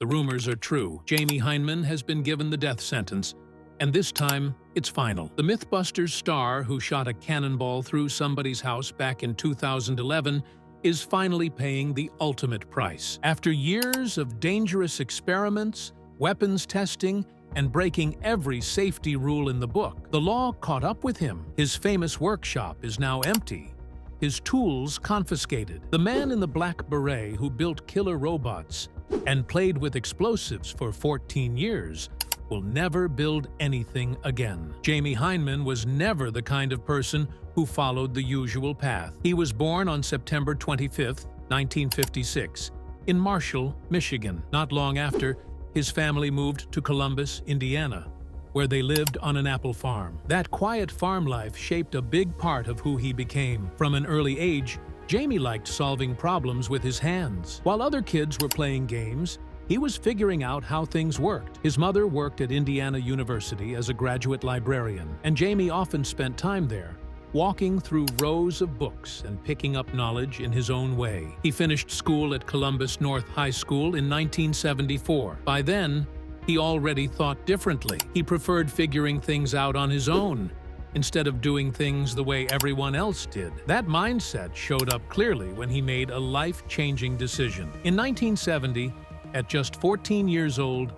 The rumors are true. Jamie Hyneman has been given the death sentence, and this time, it's final. The Mythbusters star who shot a cannonball through somebody's house back in 2011 is finally paying the ultimate price. After years of dangerous experiments, weapons testing, and breaking every safety rule in the book, the law caught up with him. His famous workshop is now empty, his tools confiscated. The man in the black beret who built killer robots and played with explosives for 14 years will never build anything again. Jamie Hyneman was never the kind of person who followed the usual path. He was born on September 25, 1956, in Marshall, Michigan. Not long after, his family moved to Columbus, Indiana, where they lived on an apple farm. That quiet farm life shaped a big part of who he became. From an early age, Jamie liked solving problems with his hands. While other kids were playing games, he was figuring out how things worked. His mother worked at Indiana University as a graduate librarian, and Jamie often spent time there, walking through rows of books and picking up knowledge in his own way. He finished school at Columbus North High School in 1974. By then, he already thought differently. He preferred figuring things out on his own, instead of doing things the way everyone else did. That mindset showed up clearly when he made a life-changing decision. In 1970, at just 14 years old,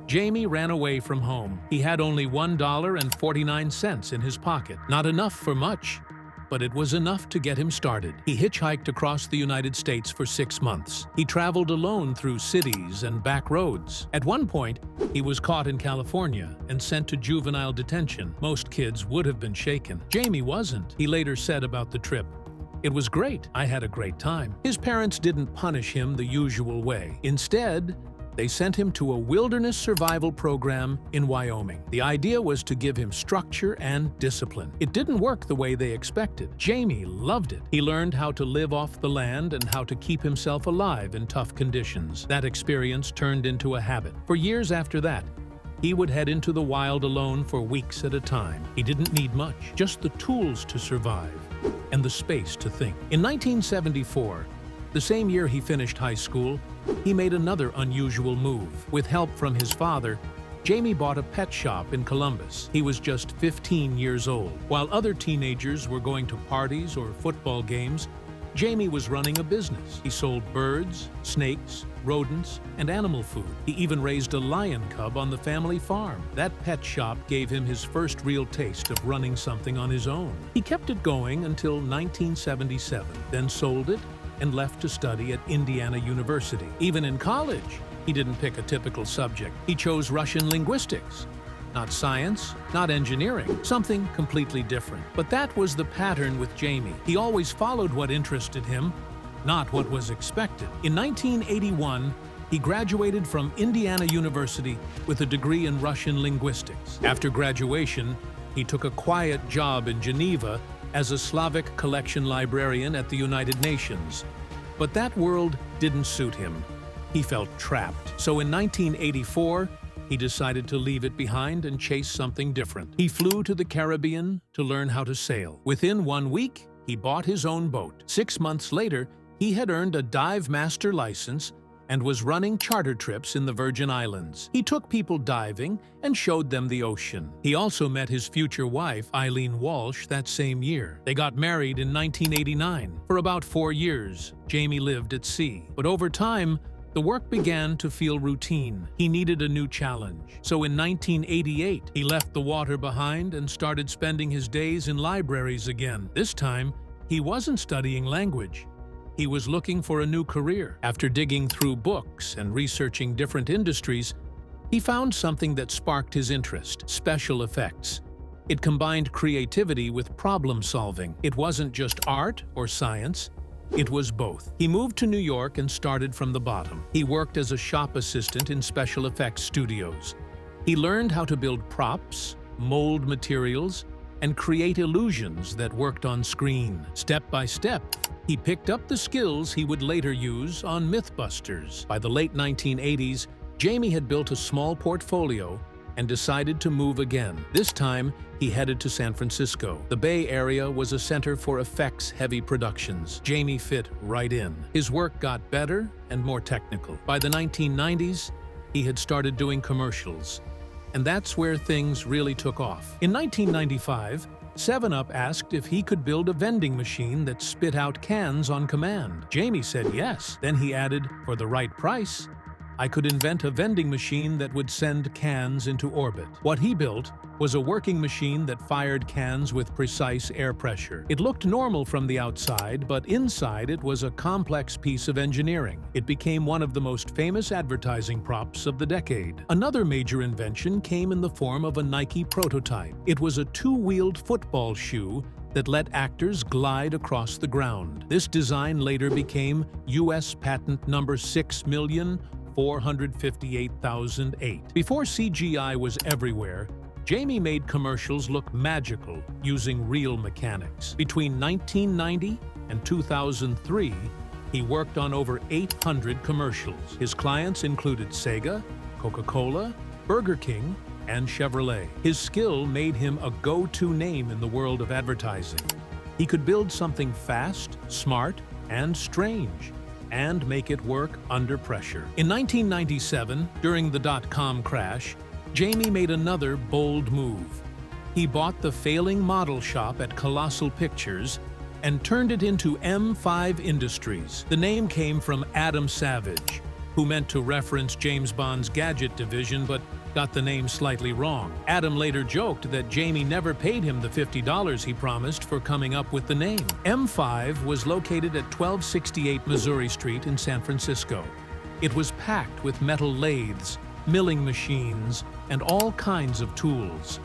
Jamie ran away from home. He had only $1.49 in his pocket. Not enough for much, but it was enough to get him started. He hitchhiked across the United States for 6 months. He traveled alone through cities and back roads. At one point, he was caught in California and sent to juvenile detention. Most kids would have been shaken. Jamie wasn't. He later said about the trip, "It was great. I had a great time." His parents didn't punish him the usual way. Instead, they sent him to a wilderness survival program in Wyoming. The idea was to give him structure and discipline. It didn't work the way they expected. Jamie loved it. He learned how to live off the land and how to keep himself alive in tough conditions. That experience turned into a habit. For years after that, he would head into the wild alone for weeks at a time. He didn't need much, just the tools to survive and the space to think. In 1974, the same year he finished high school, he made another unusual move. With help from his father, Jamie bought a pet shop in Columbus. He was just 15 years old. While other teenagers were going to parties or football games, Jamie was running a business. He sold birds, snakes, rodents, and animal food. He even raised a lion cub on the family farm. That pet shop gave him his first real taste of running something on his own. He kept it going until 1977, then sold it and left to study at Indiana University. Even in college, he didn't pick a typical subject. He chose Russian linguistics. Not science, not engineering, something completely different. But that was the pattern with Jamie. He always followed what interested him, not what was expected. In 1981, he graduated from Indiana University with a degree in Russian linguistics. After graduation, he took a quiet job in Geneva as a Slavic collection librarian at the United Nations. But that world didn't suit him. He felt trapped. So in 1984, he decided to leave it behind and chase something different. He flew to the Caribbean to learn how to sail. Within 1 week, he bought his own boat. 6 months later, he had earned a dive master license and was running charter trips in the Virgin Islands. He took people diving and showed them the ocean. He also met his future wife, Eileen Walsh, that same year. They got married in 1989. For about 4 years, Jamie lived at sea. But over time, the work began to feel routine. He needed a new challenge. So in 1988, he left the water behind and started spending his days in libraries again. This time, he wasn't studying language. He was looking for a new career. After digging through books and researching different industries, he found something that sparked his interest: special effects. It combined creativity with problem solving. It wasn't just art or science, it was both. He moved to New York and started from the bottom. He worked as a shop assistant in special effects studios. He learned how to build props, mold materials, and create illusions that worked on screen. Step by step, he picked up the skills he would later use on Mythbusters. By the late 1980s, Jamie had built a small portfolio and decided to move again. This time, he headed to San Francisco. The Bay Area was a center for effects-heavy productions. Jamie fit right in. His work got better and more technical. By the 1990s, he had started doing commercials. And that's where things really took off. In 1995, 7-Up asked if he could build a vending machine that spit out cans on command. Jamie said yes. Then he added, for the right price, I could invent a vending machine that would send cans into orbit. What he built was a working machine that fired cans with precise air pressure. It looked normal from the outside, but inside it was a complex piece of engineering. It became one of the most famous advertising props of the decade. Another major invention came in the form of a Nike prototype. It was a two-wheeled football shoe that let actors glide across the ground. This design later became U.S. patent number 6,458,008. Before CGI was everywhere, Jamie made commercials look magical using real mechanics. Between 1990 and 2003, he worked on over 800 commercials. His clients included Sega, Coca-Cola, Burger King, and Chevrolet. His skill made him a go-to name in the world of advertising. He could build something fast, smart, and strange, and make it work under pressure. In 1997, during the dot-com crash, Jamie made another bold move. He bought the failing model shop at Colossal Pictures and turned it into M5 Industries. The name came from Adam Savage, who meant to reference James Bond's gadget division but got the name slightly wrong. Adam later joked that Jamie never paid him the $50 he promised for coming up with the name. M5 was located at 1268 Missouri Street in San Francisco. It was packed with metal lathes, milling machines, and all kinds of tools.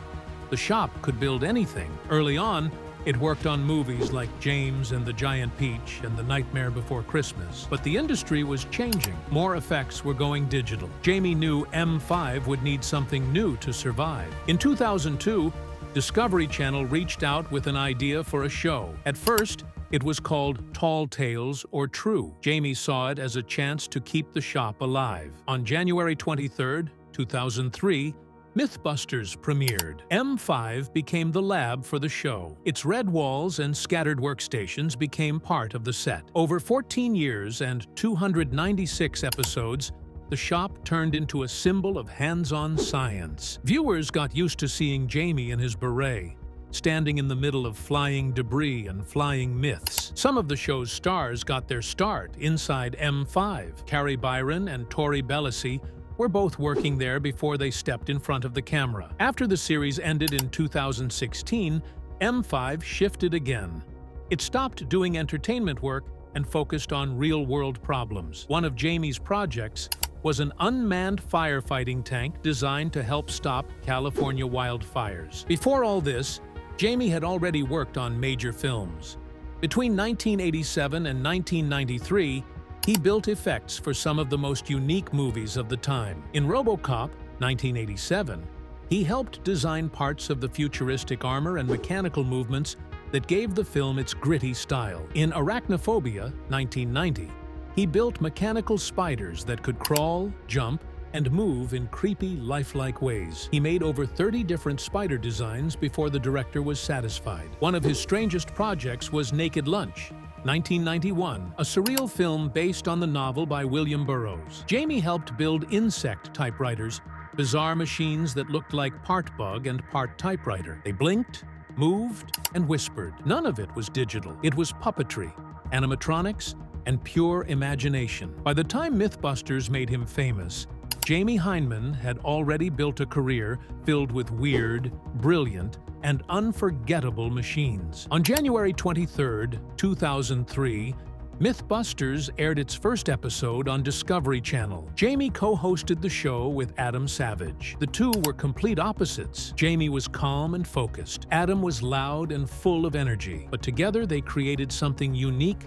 The shop could build anything. Early on, it worked on movies like James and the Giant Peach and The Nightmare Before Christmas. But the industry was changing. More effects were going digital. Jamie knew M5 would need something new to survive. In 2002, Discovery Channel reached out with an idea for a show. At first, it was called Tall Tales or True. Jamie saw it as a chance to keep the shop alive. On January 23, 2003, Mythbusters premiered. M5 became the lab for the show. Its red walls and scattered workstations became part of the set. Over 14 years and 296 episodes, the shop turned into a symbol of hands-on science. Viewers got used to seeing Jamie in his beret, standing in the middle of flying debris and flying myths. Some of the show's stars got their start inside M5. Carrie Byron and Tori Bellisi were both working there before they stepped in front of the camera. After the series ended in 2016, M5 shifted again. It stopped doing entertainment work and focused on real-world problems. One of Jamie's projects was an unmanned firefighting tank designed to help stop California wildfires. Before all this, Jamie had already worked on major films. Between 1987 and 1993, he built effects for some of the most unique movies of the time. In RoboCop, 1987, he helped design parts of the futuristic armor and mechanical movements that gave the film its gritty style. In Arachnophobia, 1990, he built mechanical spiders that could crawl, jump, and move in creepy, lifelike ways. He made over 30 different spider designs before the director was satisfied. One of his strangest projects was Naked Lunch, 1991, a surreal film based on the novel by William Burroughs. Jamie helped build insect typewriters, bizarre machines that looked like part bug and part typewriter. They blinked, moved, and whispered. None of it was digital. It was puppetry, animatronics, and pure imagination. By the time Mythbusters made him famous, Jamie Hyneman had already built a career filled with weird, brilliant, and unforgettable machines. On January 23, 2003, Mythbusters aired its first episode on Discovery Channel. Jamie co-hosted the show with Adam Savage. The two were complete opposites. Jamie was calm and focused. Adam was loud and full of energy. But together they created something unique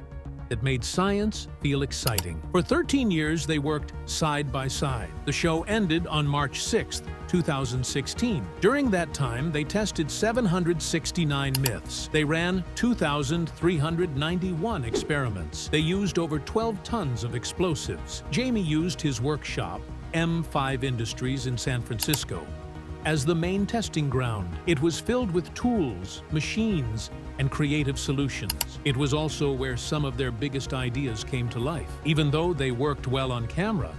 that made science feel exciting. For 13 years, they worked side by side. The show ended on March 6, 2016. During that time, they tested 769 myths. They ran 2,391 experiments. They used over 12 tons of explosives. Jamie used his workshop, M5 Industries in San Francisco, as the main testing ground. It was filled with tools, machines, and creative solutions. It was also where some of their biggest ideas came to life. Even though they worked well on camera,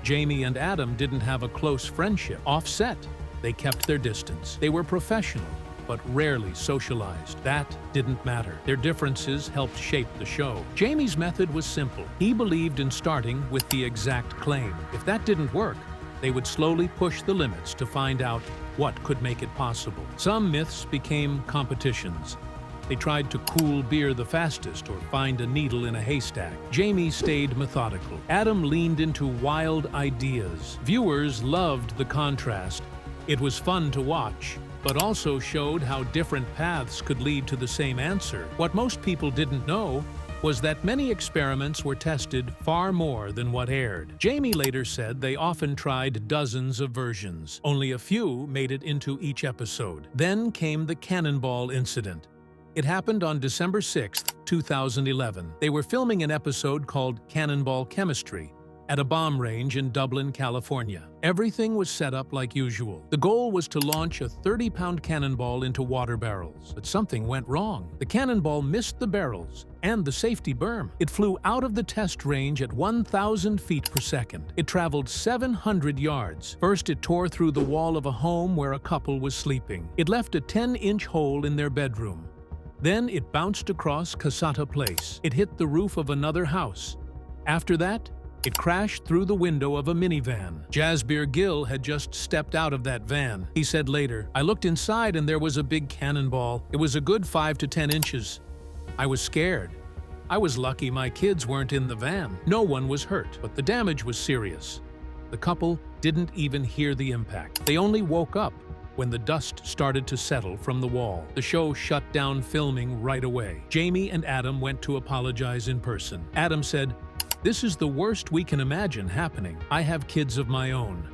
Jamie and Adam didn't have a close friendship. Offset, they kept their distance. They were professional, but rarely socialized. That didn't matter. Their differences helped shape the show. Jamie's method was simple. He believed in starting with the exact claim. If that didn't work, they would slowly push the limits to find out what could make it possible. Some myths became competitions. They tried to cool beer the fastest or find a needle in a haystack. Jamie stayed methodical. Adam leaned into wild ideas. Viewers loved the contrast. It was fun to watch, but also showed how different paths could lead to the same answer. What most people didn't know was that many experiments were tested far more than what aired. Jamie later said they often tried dozens of versions. Only a few made it into each episode. Then came the Cannonball incident. It happened on December 6, 2011. They were filming an episode called Cannonball Chemistry at a bomb range in Dublin, California. Everything was set up like usual. The goal was to launch a 30-pound cannonball into water barrels, but something went wrong. The cannonball missed the barrels and the safety berm. It flew out of the test range at 1,000 feet per second. It traveled 700 yards. First, it tore through the wall of a home where a couple was sleeping. It left a 10-inch hole in their bedroom. Then it bounced across Casata Place. It hit the roof of another house. After that, it crashed through the window of a minivan. Jasbir Gill had just stepped out of that van. He said later, "I looked inside and there was a big cannonball. It was a good 5 to 10 inches. I was scared. I was lucky my kids weren't in the van. No one was hurt, but the damage was serious." The couple didn't even hear the impact. They only woke up when the dust started to settle from the wall. The show shut down filming right away. Jamie and Adam went to apologize in person. Adam said, "This is the worst we can imagine happening. I have kids of my own.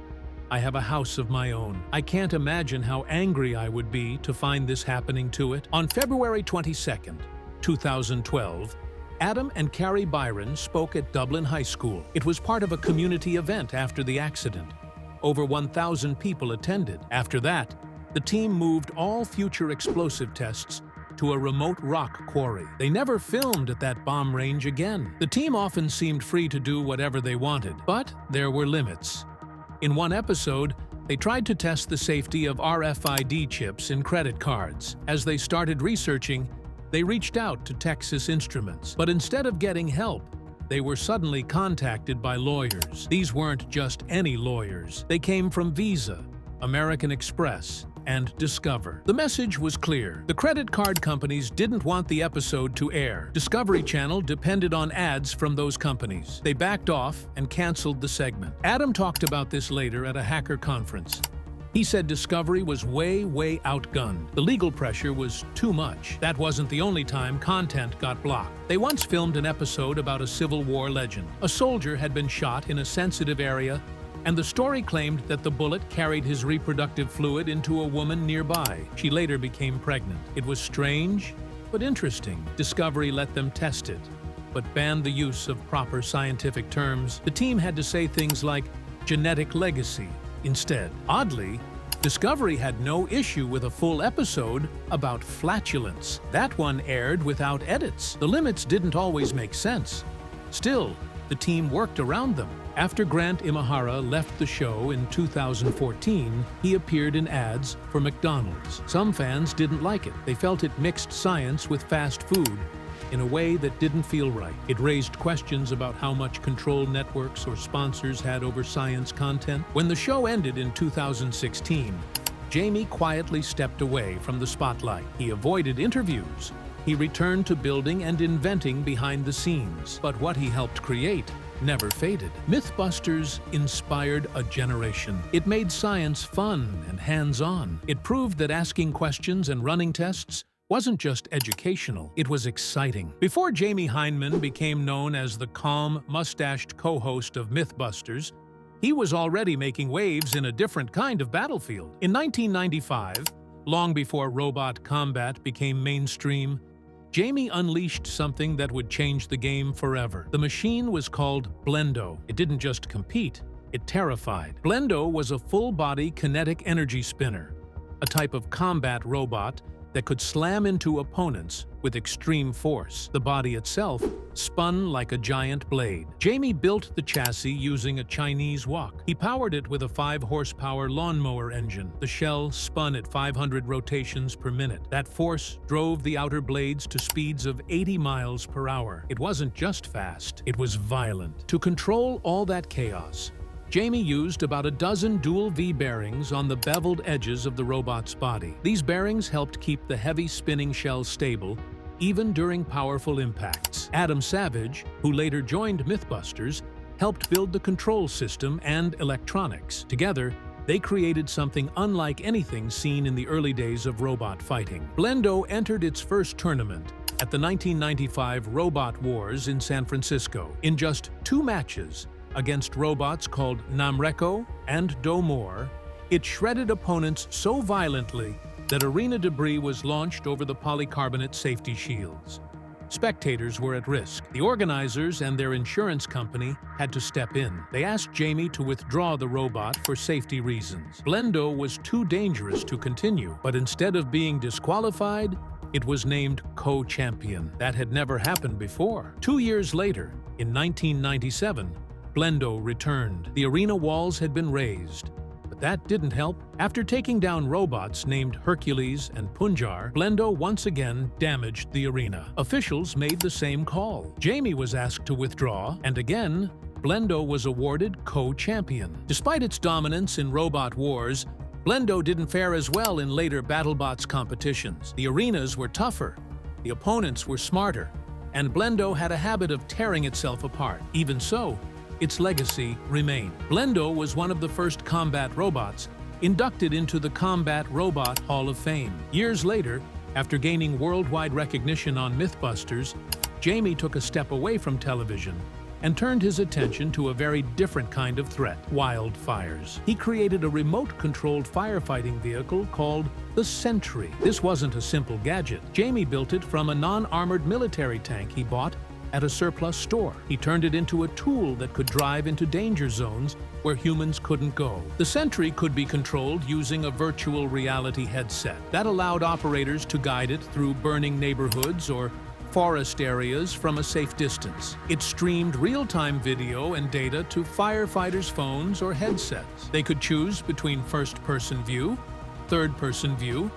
I have a house of my own. I can't imagine how angry I would be to find this happening to it." On February 22nd, 2012, Adam and Carrie Byron spoke at Dublin High School. It was part of a community event after the accident. Over 1,000 people attended. After that, the team moved all future explosive tests to a remote rock quarry. They never filmed at that bomb range again. The team often seemed free to do whatever they wanted, but there were limits. In one episode, they tried to test the safety of RFID chips in credit cards. As they started researching, they reached out to Texas Instruments. But instead of getting help, they were suddenly contacted by lawyers. These weren't just any lawyers. They came from Visa, American Express, and Discover. The message was clear. The credit card companies didn't want the episode to air. Discovery Channel depended on ads from those companies. They backed off and canceled the segment. Adam talked about this later at a hacker conference. He said Discovery was way outgunned. The legal pressure was too much. That wasn't the only time content got blocked. They once filmed an episode about a Civil War legend. A soldier had been shot in a sensitive area, and the story claimed that the bullet carried his reproductive fluid into a woman nearby. She later became pregnant. It was strange, but interesting. Discovery let them test it, but banned the use of proper scientific terms. The team had to say things like genetic legacy instead. Oddly, Discovery had no issue with a full episode about flatulence. That one aired without edits. The limits didn't always make sense. Still, the team worked around them. After Grant Imahara left the show in 2014, he appeared in ads for McDonald's. Some fans didn't like it. They felt it mixed science with fast food in a way that didn't feel right. It raised questions about how much control networks or sponsors had over science content. When the show ended in 2016, Jamie quietly stepped away from the spotlight. He avoided interviews. He returned to building and inventing behind the scenes. But what he helped create never faded. Mythbusters inspired a generation. It made science fun and hands-on. It proved that asking questions and running tests wasn't just educational, it was exciting. Before Jamie Hyneman became known as the calm, mustached co-host of Mythbusters, he was already making waves in a different kind of battlefield. In 1995, long before robot combat became mainstream, Jamie unleashed something that would change the game forever. The machine was called Blendo. It didn't just compete, it terrified. Blendo was a full-body kinetic energy spinner, a type of combat robot that could slam into opponents with extreme force. The body itself spun like a giant blade. Jamie built the chassis using a Chinese wok. He powered it with a 5-horsepower lawnmower engine. The shell spun at 500 rotations per minute. That force drove the outer blades to speeds of 80 miles per hour. It wasn't just fast, it was violent. To control all that chaos, Jamie used about a dozen dual V-bearings on the beveled edges of the robot's body. These bearings helped keep the heavy spinning shell stable, even during powerful impacts. Adam Savage, who later joined Mythbusters, helped build the control system and electronics. Together, they created something unlike anything seen in the early days of robot fighting. Blendo entered its first tournament at the 1995 Robot Wars in San Francisco. In just 2 matches, against robots called Namreko and Domor, it shredded opponents so violently that arena debris was launched over the polycarbonate safety shields. Spectators were at risk. The organizers and their insurance company had to step in. They asked Jamie to withdraw the robot for safety reasons. Blendo was too dangerous to continue, but instead of being disqualified, it was named co-champion. That had never happened before. 2 years later, in 1997, Blendo returned. The arena walls had been raised, but that didn't help. After taking down robots named Hercules and Punjar, Blendo once again damaged the arena. Officials made the same call. Jamie was asked to withdraw, and again, Blendo was awarded co-champion. Despite its dominance in Robot Wars, Blendo didn't fare as well in later BattleBots competitions. The arenas were tougher, the opponents were smarter, and Blendo had a habit of tearing itself apart. Even so, its legacy remained. Blendo was one of the first combat robots inducted into the Combat Robot Hall of Fame. Years later, after gaining worldwide recognition on Mythbusters, Jamie took a step away from television and turned his attention to a very different kind of threat: wildfires. He created a remote-controlled firefighting vehicle called the Sentry. This wasn't a simple gadget. Jamie built it from a non-armored military tank he bought at a surplus store. He turned it into a tool that could drive into danger zones where humans couldn't go. The Sentry could be controlled using a virtual reality headset. That allowed operators to guide it through burning neighborhoods or forest areas from a safe distance. It streamed real-time video and data to firefighters' phones or headsets. They could choose between first-person view, third-person view,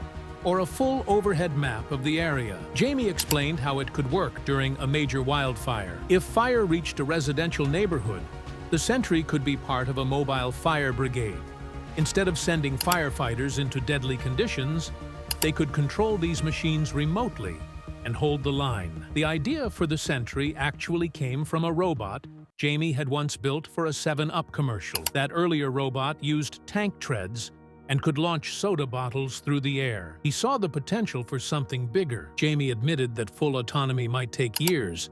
or a full overhead map of the area. Jamie explained how it could work during a major wildfire. If fire reached a residential neighborhood, the Sentry could be part of a mobile fire brigade. Instead of sending firefighters into deadly conditions, they could control these machines remotely and hold the line. The idea for the Sentry actually came from a robot Jamie had once built for a 7-Up commercial. That earlier robot used tank treads and could launch soda bottles through the air. He saw the potential for something bigger. Jamie admitted that full autonomy might take years,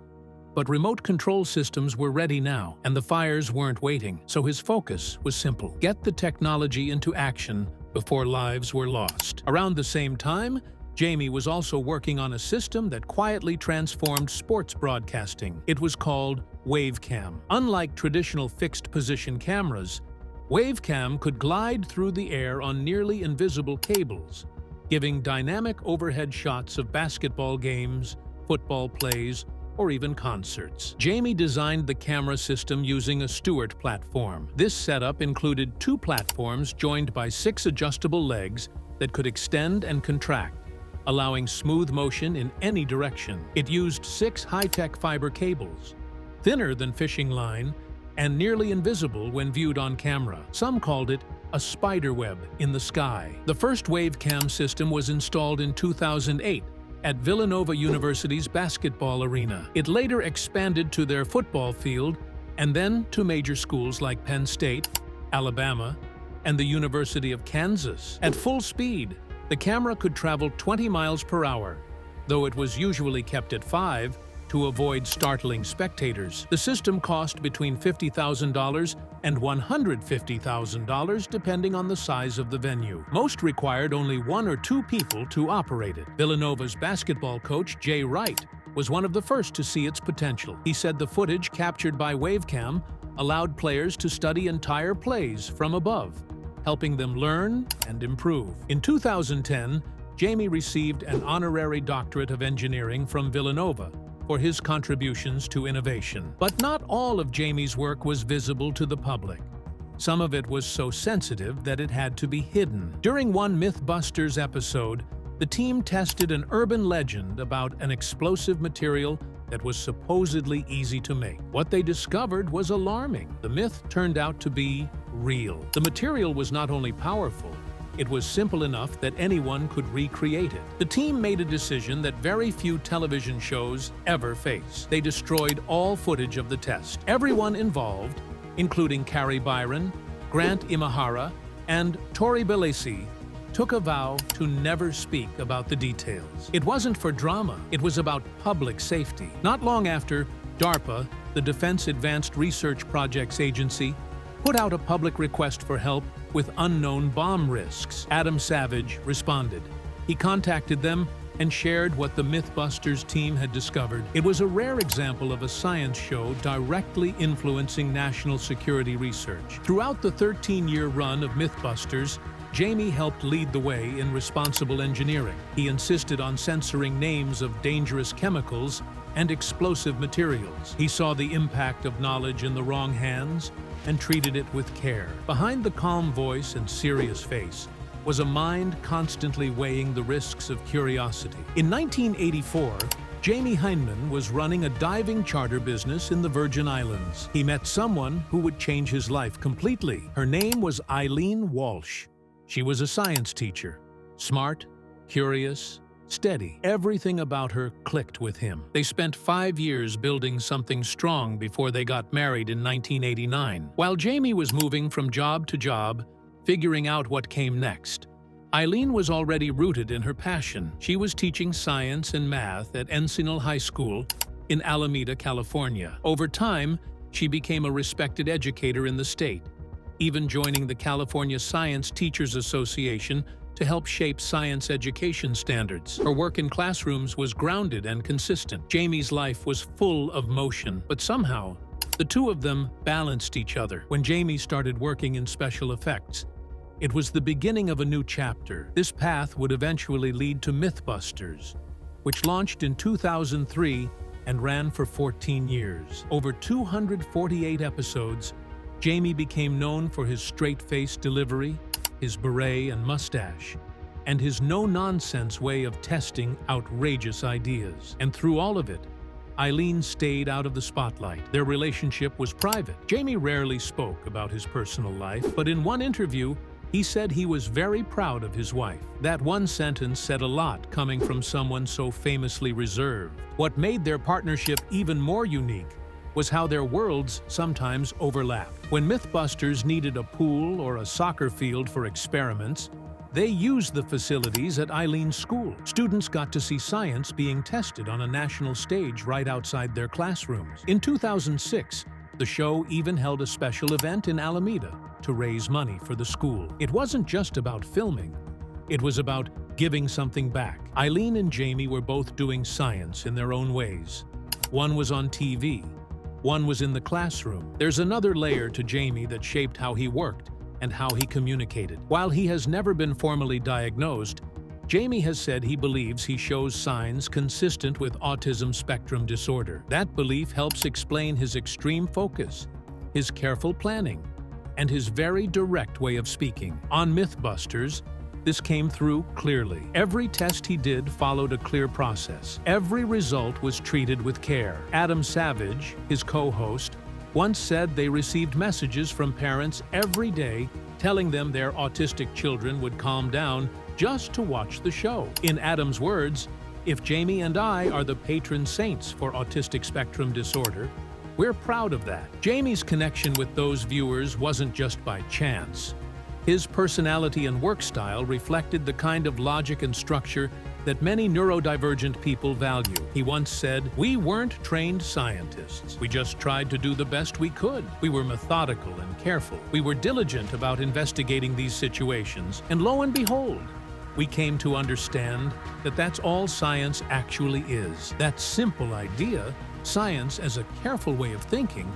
but remote control systems were ready now, and the fires weren't waiting. So his focus was simple: get the technology into action before lives were lost. Around the same time, Jamie was also working on a system that quietly transformed sports broadcasting. It was called Wavecam. Unlike traditional fixed-position cameras, Wavecam could glide through the air on nearly invisible cables, giving dynamic overhead shots of basketball games, football plays, or even concerts. Jamie designed the camera system using a Stewart platform. This setup included 2 platforms joined by 6 adjustable legs that could extend and contract, allowing smooth motion in any direction. It used 6 high-tech fiber cables, thinner than fishing line, and nearly invisible when viewed on camera. Some called it a spider web in the sky. The first Wavecam system was installed in 2008 at Villanova University's basketball arena. It later expanded to their football field and then to major schools like Penn State, Alabama, and the University of Kansas. At full speed, the camera could travel 20 miles per hour, though it was usually kept at 5 to avoid startling spectators. The system cost between $50,000 and $150,000 depending on the size of the venue. Most required only 1 or 2 people to operate it. Villanova's basketball coach, Jay Wright, was one of the first to see its potential. He said the footage captured by Wavecam allowed players to study entire plays from above, helping them learn and improve. In 2010, Jamie received an honorary doctorate of engineering from Villanova for his contributions to innovation. But not all of Jamie's work was visible to the public. Some of it was so sensitive that it had to be hidden. During one Mythbusters episode, the team tested an urban legend about an explosive material that was supposedly easy to make. What they discovered was alarming. The myth turned out to be real. The material was not only powerful, it was simple enough that anyone could recreate it. The team made a decision that very few television shows ever face. They destroyed all footage of the test. Everyone involved, including Carrie Byron, Grant Imahara, and Tori Belleci, took a vow to never speak about the details. It wasn't for drama, it was about public safety. Not long after, DARPA, the Defense Advanced Research Projects Agency, put out a public request for help with unknown bomb risks. Adam Savage responded. He contacted them and shared what the Mythbusters team had discovered. It was a rare example of a science show directly influencing national security research. Throughout the 13-year run of Mythbusters, Jamie helped lead the way in responsible engineering. He insisted on censoring names of dangerous chemicals and explosive materials. He saw the impact of knowledge in the wrong hands and treated it with care. Behind the calm voice and serious face was a mind constantly weighing the risks of curiosity. In 1984, Jamie Hyneman was running a diving charter business in the Virgin Islands. He met someone who would change his life completely. Her name was Eileen Walsh. She was a science teacher, smart, curious, steady. Everything about her clicked with him. They spent 5 years building something strong before they got married in 1989. While Jamie was moving from job to job, figuring out what came next, Eileen was already rooted in her passion. She was teaching science and math at Encinal High School in Alameda, California. Over time, she became a respected educator in the state, even joining the California Science Teachers Association to help shape science education standards. Her work in classrooms was grounded and consistent. Jamie's life was full of motion, but somehow, the two of them balanced each other. When Jamie started working in special effects, it was the beginning of a new chapter. This path would eventually lead to Mythbusters, which launched in 2003 and ran for 14 years. Over 248 episodes, Jamie became known for his straight-faced delivery, his beret and mustache, and his no-nonsense way of testing outrageous ideas. And through all of it, Eileen stayed out of the spotlight. Their relationship was private. Jamie rarely spoke about his personal life, but in one interview, he said he was very proud of his wife. That one sentence said a lot coming from someone so famously reserved. What made their partnership even more unique was how their worlds sometimes overlapped. When Mythbusters needed a pool or a soccer field for experiments, they used the facilities at Eileen's school. Students got to see science being tested on a national stage right outside their classrooms. In 2006, the show even held a special event in Alameda to raise money for the school. It wasn't just about filming, it was about giving something back. Eileen and Jamie were both doing science in their own ways. One was on TV, one was in the classroom. There's another layer to Jamie that shaped how he worked and how he communicated. While he has never been formally diagnosed, Jamie has said he believes he shows signs consistent with autism spectrum disorder. That belief helps explain his extreme focus, his careful planning, and his very direct way of speaking. On Mythbusters, this came through clearly. Every test he did followed a clear process. Every result was treated with care. Adam Savage, his co-host, once said they received messages from parents every day telling them their autistic children would calm down just to watch the show. In Adam's words, "If Jamie and I are the patron saints for autistic spectrum disorder, we're proud of that." Jamie's connection with those viewers wasn't just by chance. His personality and work style reflected the kind of logic and structure that many neurodivergent people value. He once said, "We weren't trained scientists. We just tried to do the best we could. We were methodical and careful. We were diligent about investigating these situations. And lo and behold, we came to understand that that's all science actually is." That simple idea, science as a careful way of thinking,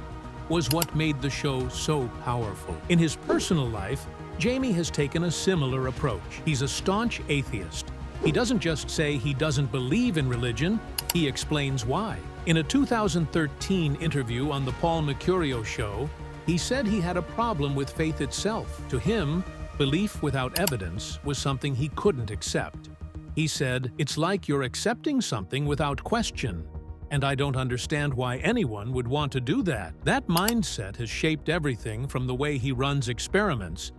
was what made the show so powerful. In his personal life, Jamie has taken a similar approach. He's a staunch atheist, He doesn't just say he doesn't believe in religion, he explains why. In a 2013 interview on The Paul Mercurio Show, he said he had a problem with faith itself. To him, belief without evidence was something he couldn't accept. He said, "It's like you're accepting something without question, and I don't understand why anyone would want to do that." That mindset has shaped everything from the way he runs experiments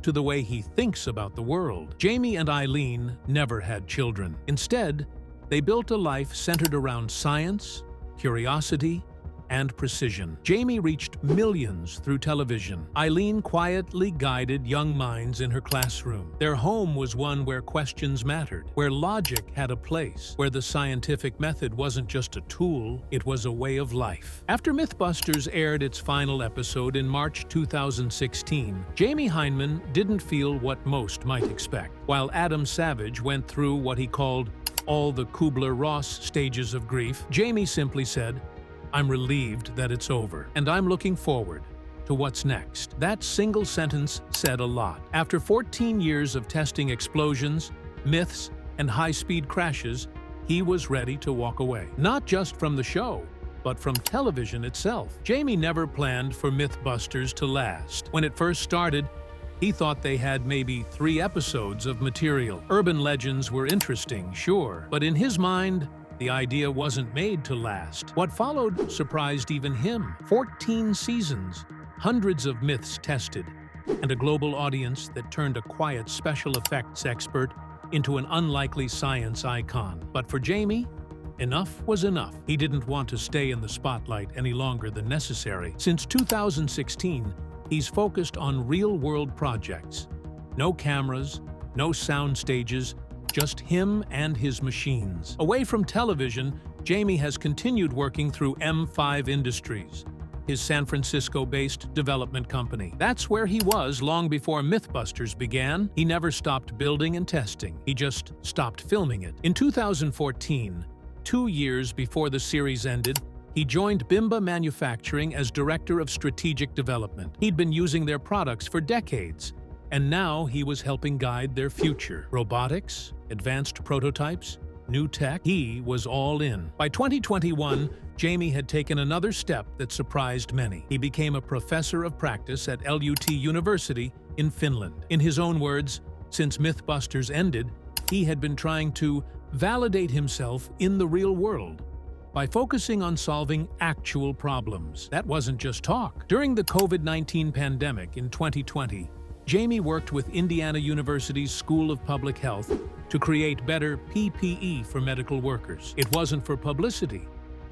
to the way he thinks about the world. Jamie and Eileen never had children. Instead, they built a life centered around science, curiosity, and precision. Jamie reached millions through television. Eileen quietly guided young minds in her classroom. Their home was one where questions mattered, where logic had a place, where the scientific method wasn't just a tool, it was a way of life. After Mythbusters aired its final episode in March 2016, Jamie Hyneman didn't feel what most might expect. While Adam Savage went through what he called all the Kubler-Ross stages of grief, Jamie simply said, "I'm relieved that it's over, and I'm looking forward to what's next." That single sentence said a lot. After 14 years of testing explosions, myths, and high-speed crashes, he was ready to walk away. Not just from the show, but from television itself. Jamie never planned for Mythbusters to last. When it first started, he thought they had maybe 3 episodes of material. Urban legends were interesting, sure, but in his mind, the idea wasn't made to last. What followed surprised even him. 14 seasons, hundreds of myths tested, and a global audience that turned a quiet special effects expert into an unlikely science icon. But for Jamie, enough was enough. He didn't want to stay in the spotlight any longer than necessary. Since 2016, he's focused on real-world projects. No cameras, no sound stages, just him and his machines. Away from television, Jamie has continued working through M5 Industries, his San Francisco-based development company. That's where he was long before Mythbusters began. He never stopped building and testing. He just stopped filming it. In 2014, 2 years before the series ended, he joined Bimba Manufacturing as Director of Strategic Development. He'd been using their products for decades, and now he was helping guide their future. Robotics, advanced prototypes, new tech, he was all in. By 2021, Jamie had taken another step that surprised many. He became a professor of practice at LUT University in Finland. In his own words, since Mythbusters ended, he had been trying to validate himself in the real world by focusing on solving actual problems. That wasn't just talk. During the COVID-19 pandemic in 2020, Jamie worked with Indiana University's School of Public Health to create better PPE for medical workers. It wasn't for publicity.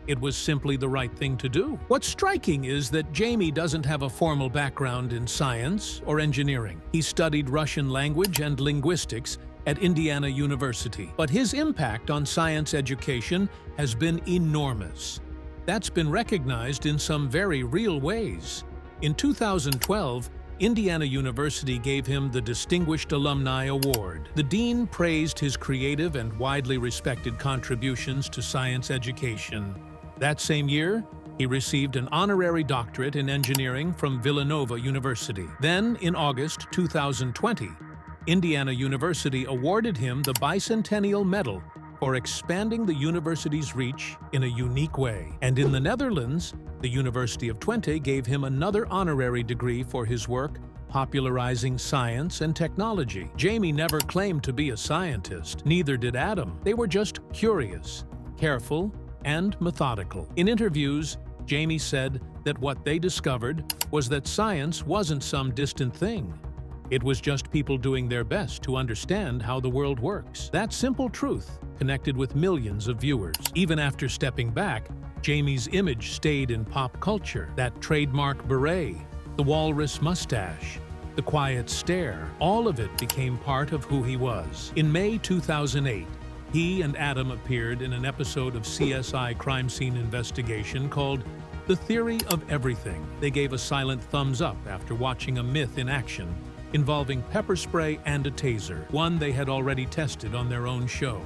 It was simply the right thing to do. What's striking is that Jamie doesn't have a formal background in science or engineering. He studied Russian language and linguistics at Indiana University, but his impact on science education has been enormous. That's been recognized in some very real ways. In 2012, Indiana University gave him the Distinguished Alumni Award. The dean praised his creative and widely respected contributions to science education. That same year, he received an honorary doctorate in engineering from Villanova University. Then, in August 2020, Indiana University awarded him the Bicentennial Medal for expanding the university's reach in a unique way. And in the Netherlands, the University of Twente gave him another honorary degree for his work popularizing science and technology. Jamie never claimed to be a scientist, neither did Adam. They were just curious, careful, and methodical. In interviews, Jamie said that what they discovered was that science wasn't some distant thing. It was just people doing their best to understand how the world works. That simple truth connected with millions of viewers. Even after stepping back, Jamie's image stayed in pop culture. That trademark beret, the walrus mustache, the quiet stare, all of it became part of who he was. In May 2008, he and Adam appeared in an episode of CSI crime scene investigation called The Theory of Everything. They gave a silent thumbs up after watching a myth in action involving pepper spray and a taser, one they had already tested on their own show.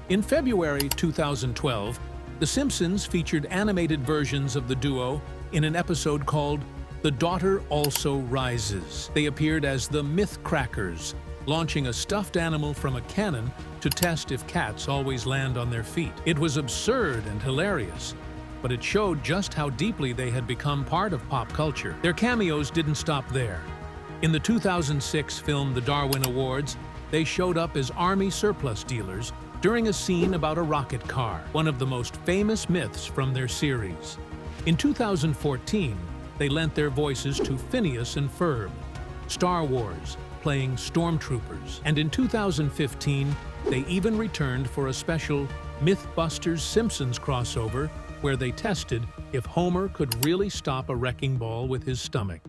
In February 2012, The Simpsons featured animated versions of the duo in an episode called The Daughter Also Rises. They appeared as the Myth Crackers, launching a stuffed animal from a cannon to test if cats always land on their feet. It was absurd and hilarious, but it showed just how deeply they had become part of pop culture. Their cameos didn't stop there. In the 2006 film The Darwin Awards, they showed up as army surplus dealers during a scene about a rocket car, one of the most famous myths from their series. In 2014, they lent their voices to Phineas and Ferb, Star Wars, playing stormtroopers. And in 2015, they even returned for a special Mythbusters Simpsons crossover where they tested if Homer could really stop a wrecking ball with his stomach.